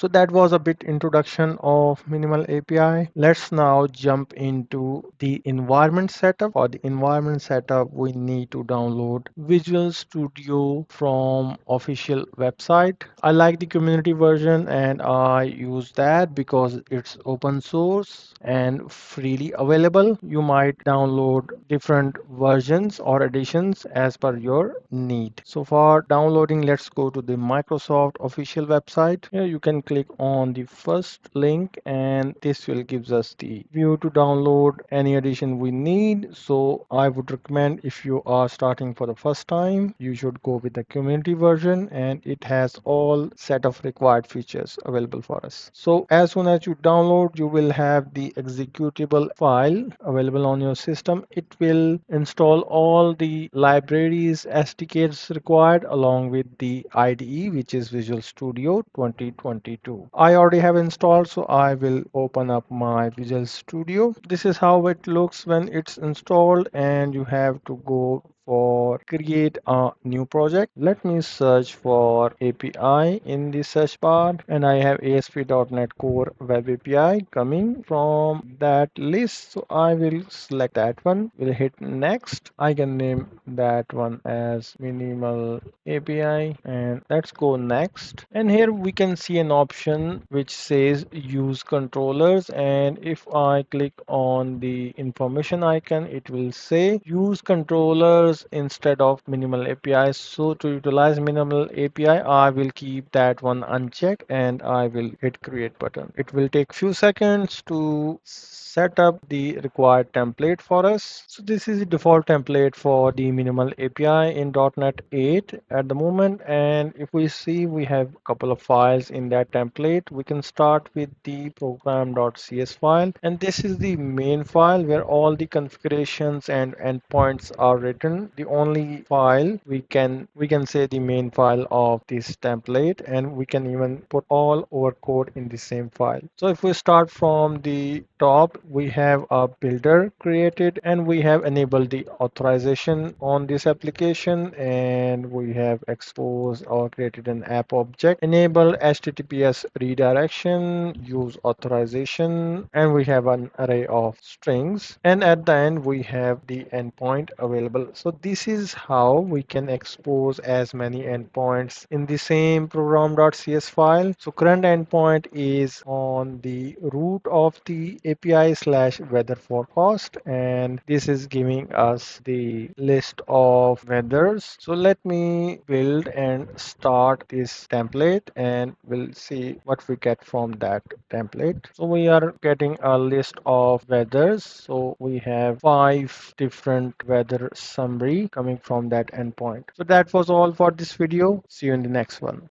So that was a bit introduction of minimal API. Let's now jump into the environment setup. For the environment setup, we need to download Visual Studio from official website. I like the community version and I use that because it's open source and freely available. You might download different versions or editions as per your need. So for downloading, let's go to the Microsoft official website. Here you can click on the first link and this will gives us the view to download any edition we need. So I would recommend, if you are starting for the first time, you should go with the community version, and it has all set of required features available for us. So as soon as you download, you will have the executable file available on your system. It will install all the libraries, SDKs required along with the IDE, which is Visual Studio 2022. I already have installed, so I will open up my Visual Studio. This is how it looks when it's installed, and you have to go for create a new project. Let me search for API in the search bar, and I have ASP.NET Core Web API coming from that list. So I will select that one, will hit next. I can name that one as minimal API, and let's go next. And here we can see an option which says use controllers, and if I click on the information icon, it will say use controllers instead of minimal API. So to utilize minimal API, I will keep that one unchecked and I will hit create button. It will take few seconds to set up the required template for us. So this is the default template for the minimal API in .NET 8 at the moment, and if we see, we have a couple of files in that template. We can start with the program.cs file, and this is the main file where all the configurations and endpoints are written. The only file we can say the main file of this template, and we can even put all our code in the same file. So if we start from the top, we have a builder created and we have enabled the authorization on this application, and we have exposed or created an app object, enable HTTPS redirection, use authorization, and we have an array of strings, and at the end we have the endpoint available. So this is how we can expose as many endpoints in the same program.cs file. So current endpoint is on the root of the API slash weather forecast, and this is giving us the list of weathers. So let me build and start this template and we'll see what we get from that template. So we are getting a list of weathers. So we have 5 different weather summary coming from that endpoint. So that was all for this video. See you in the next one.